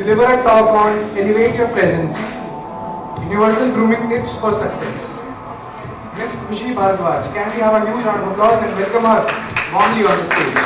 deliver a talk on Elevate Your Presence, Universal Grooming Tips for Success. Miss Khushi Bhardwaj, can we have a huge round of applause and welcome her warmly on the stage.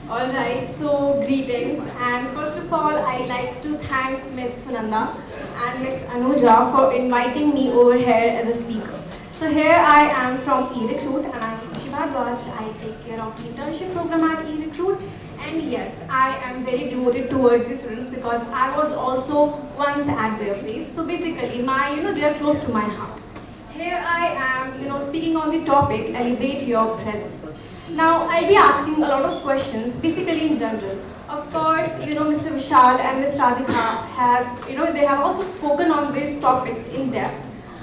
Alright, so greetings, and first of all I'd like to thank Miss Sunanda and Miss Anuja for inviting me over here as a speaker. So here I am from Erekrut and I'm Khushi Bhardwaj. I take care of the internship program at Erekrut, and yes, I am very devoted towards the students because I was also once at their place. So basically they are close to my heart. Here I am, speaking on the topic Elevate Your Presence. Now, I'll be asking a lot of questions, basically in general. Of course, Mr. Vishal and Ms. Radhika they have also spoken on these topics in depth.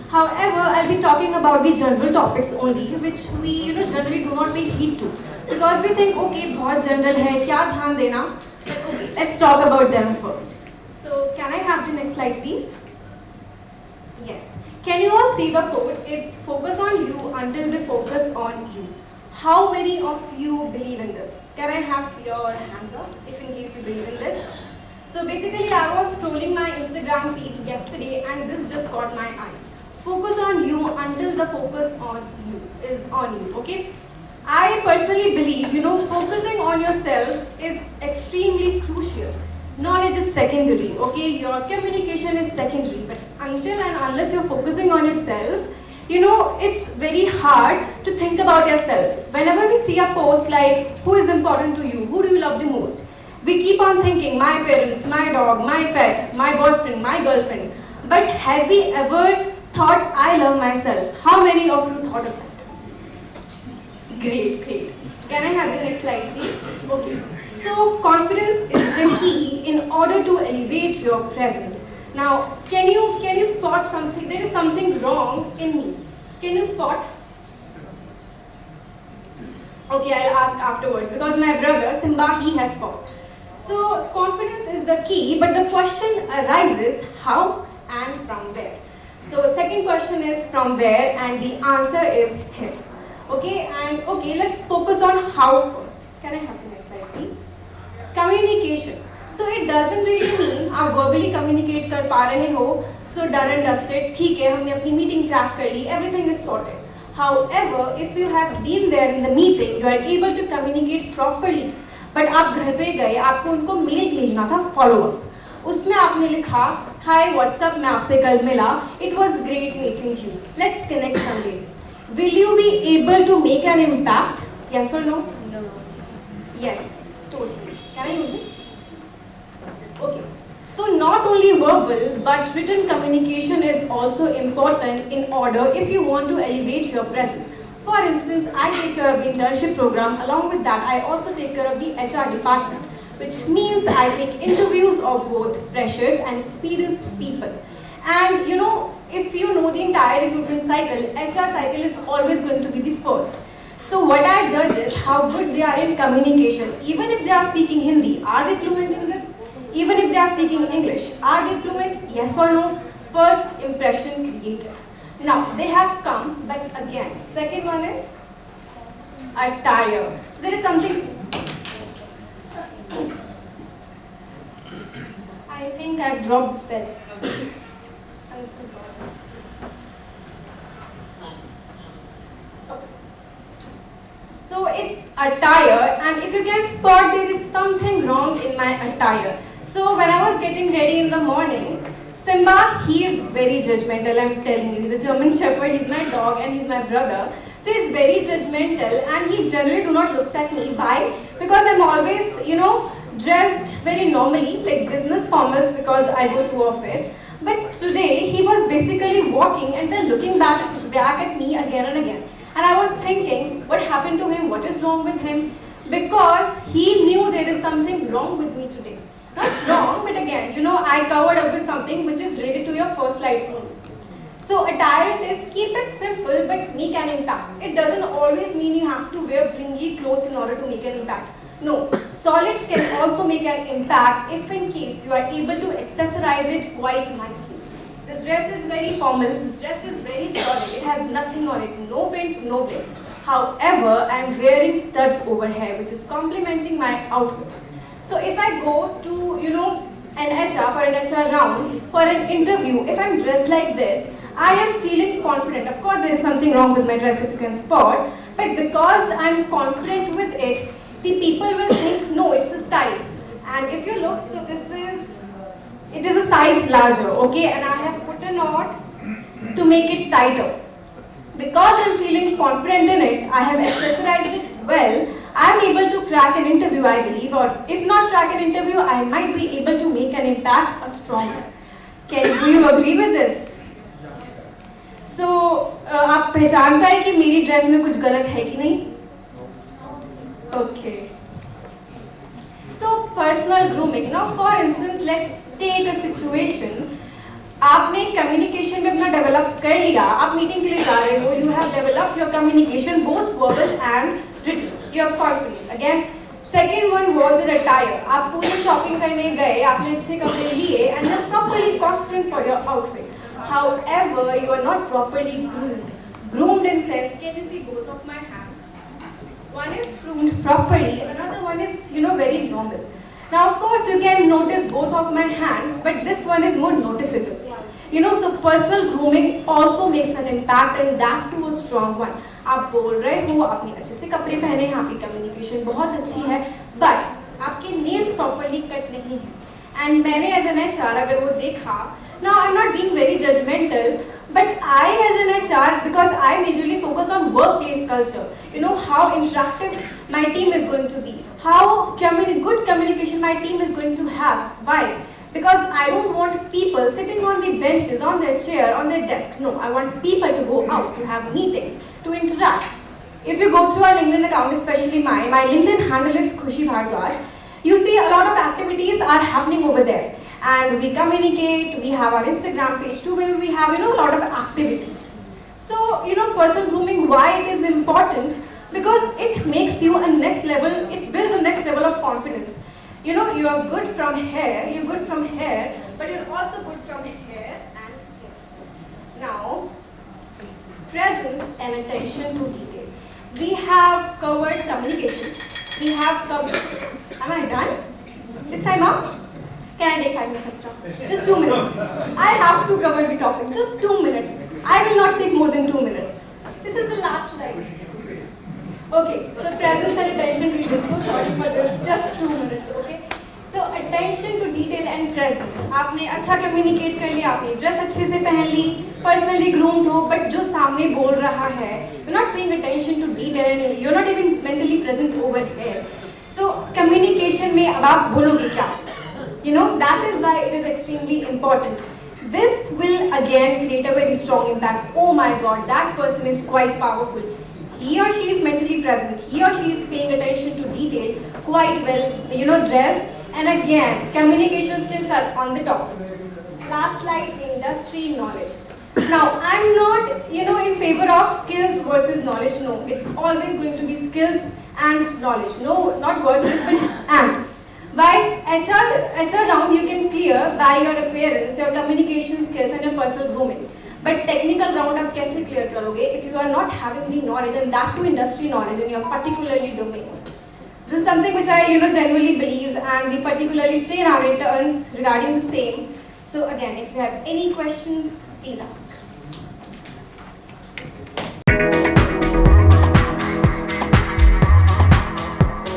However, I'll be talking about the general topics only, which we, generally do not pay heed to. Because we think, okay, बहुत general है, क्या ध्यान देना? But okay, let's talk about them first. So, can I have the next slide, please? Yes. Can you all see the quote? It's focus on you until they focus on you. How many of you believe in this? Can I have your hands up if in case you believe in this? So basically I was scrolling my Instagram feed yesterday and this just caught my eyes. Focus on you until the focus on you is on you, okay? I personally believe, focusing on yourself is extremely crucial. Knowledge is secondary, okay? Your communication is secondary, but until and unless you're focusing on yourself, it's very hard to think about yourself. Whenever we see a post like, who is important to you? Who do you love the most? We keep on thinking, my parents, my dog, my pet, my boyfriend, my girlfriend. But have we ever thought, I love myself? How many of you thought of that? Great, great. Can I have the next slide, please? Okay. So, confidence is the key in order to elevate your presence. Now, can you spot something? There is something wrong in me. Can you spot? Okay, I'll ask afterwards because my brother Simba, he has spot. So confidence is the key, but the question arises how and from where. So second question is from where, and the answer is here. Okay, let's focus on how first. Can I have the next slide, please? Communication. So it doesn't really mean आप verbally communicate कर पा रहे हो, so done and dusted, ठीक है, हमने अपनी meeting crack कर ली, everything is sorted. However, if you have been there in the meeting, you are able to communicate properly. But आप घर पे गए, आपको उनको mail भेजना था follow up. उसमें आपने लिखा, hi, what's up, मैं आपसे कल मिला, it was great meeting you. Let's connect someday. Will you be able to make an impact? Yes or no? No. Yes, totally. Can I use this? Okay, so not only verbal but written communication is also important in order if you want to elevate your presence. For instance, I take care of the internship program. Along with that, I also take care of the HR department, which means I take interviews of both freshers and experienced people. And if you know the entire recruitment cycle, HR cycle is always going to be the first. So what I judge is how good they are in communication. Even if they are speaking Hindi, are they fluent in this? Even if they are speaking English, are they fluent? Yes or no? First impression created. Now, they have come, but again, second one is attire. So there is something, I think I've dropped the set. I'm so sorry. Okay. So it's attire, and if you can spot, there is something wrong in my attire. So when I was getting ready in the morning, Simba, he is very judgmental, I'm telling you. He's a German Shepherd, he's my dog and he's my brother. So he's very judgmental and he generally do not looks at me. Why? Because I'm always, dressed very normally, like business formals because I go to office. But today, he was basically walking and then looking back at me again and again. And I was thinking, what happened to him? What is wrong with him? Because he knew there is something wrong with me today. Not wrong, but again, I covered up with something which is related to your first slide only. So attire is keep it simple but make an impact. It doesn't always mean you have to wear blingy clothes in order to make an impact. No, solids can also make an impact if in case you are able to accessorize it quite nicely. This This dress is very formal, this dress is very solid, it has nothing on it, no print, no place. However, I am wearing studs over here, which is complementing my outfit. So if I go to, an HR for an HR round, for an interview, if I'm dressed like this, I am feeling confident. Of course, there is something wrong with my dress if you can spot, but because I'm confident with it, the people will think, no, it's a style. And if you look, so it is a size larger, okay? And I have put a knot to make it tighter. Because I'm feeling confident in it, I have accessorized it well, I'm able to crack an interview, I believe, or if not crack an interview, I might be able to make an impact, a strong one. Do you agree with this? So, आप पहचान पाए कि मेरी dress में कुछ गलत है कि नहीं? Okay. So, personal grooming. Now, for instance, let's take a situation. आपने communication में अपना develop कर लिया, आप meeting के लिए जा रहे हो, you have developed your communication both verbal and written. You are confident. Again, second one was your attire. आप पूरी shopping करने गए, आपने अच्छे कपड़े लिए, and you are properly confident for your outfit. However, you are not properly groomed. Groomed in sense, can you see both of my hands? One is groomed properly, another one is, very normal. Now, of course, you can notice both of my hands, but this one is more noticeable. So personal grooming also makes an impact, and that too a strong one. आप बोल रहे हो, आपने अच्छे से कपड़े पहने हैं, आपकी communication बहुत अच्छी है, but आपके nails properly cut नहीं हैं. And मैंने as an HR अगर वो देखा, now I'm not being very judgmental, but I as an HR, because I majorly focus on workplace culture, how interactive my team is going to be, how good communication my team is going to have. Why? Because I don't want people sitting on the benches, on their chair, on their desk. No, I want people to go out, to have meetings, to interact. If you go through our LinkedIn account, especially mine, my LinkedIn handle is Khushi Bhardwaj. You see a lot of activities are happening over there. And we communicate, we have our Instagram page too, where we have, a lot of activities. So, personal grooming, why it is important? Because it makes you a next level, it builds a next level of confidence. You are good from here, but you're also good from here and here. Now, presence and attention to detail. We have covered communication. We have covered, am I done? This time up? Can I take 5 minutes extra? Just 2 minutes. I have to cover the topic, just 2 minutes. I will not take more than 2 minutes. This is the last slide. Okay, so presence and attention to detail. So sorry for this, just 2 minutes, okay? So attention to detail and presence. आपने अच्छा communicate कर लिया, आपने dress अच्छे से पहन ली, personally groomed हो, but जो सामने बोल रहा है, you're not paying attention to detail and you're not even mentally present over here. So communication में अब आप बोलोगे क्या? That is why it is extremely important. This will again create a very strong impact. Oh my God, that person is quite powerful. He or she is mentally present. He or she is paying attention to detail, quite well, dressed. And again, communication skills are on the top. Last slide, industry knowledge. Now, I'm not, in favor of skills versus knowledge. No, it's always going to be skills and knowledge. No, not versus, but and. By HR round, you can clear by your appearance, your communication skills, and your personal grooming. But technical round, आप कैसे clear करोगे if you are not having the knowledge, and that too industry knowledge in your particularly domain. So this is something which I genuinely believes, and we particularly train our interns regarding the same. So again, if you have any questions, please ask.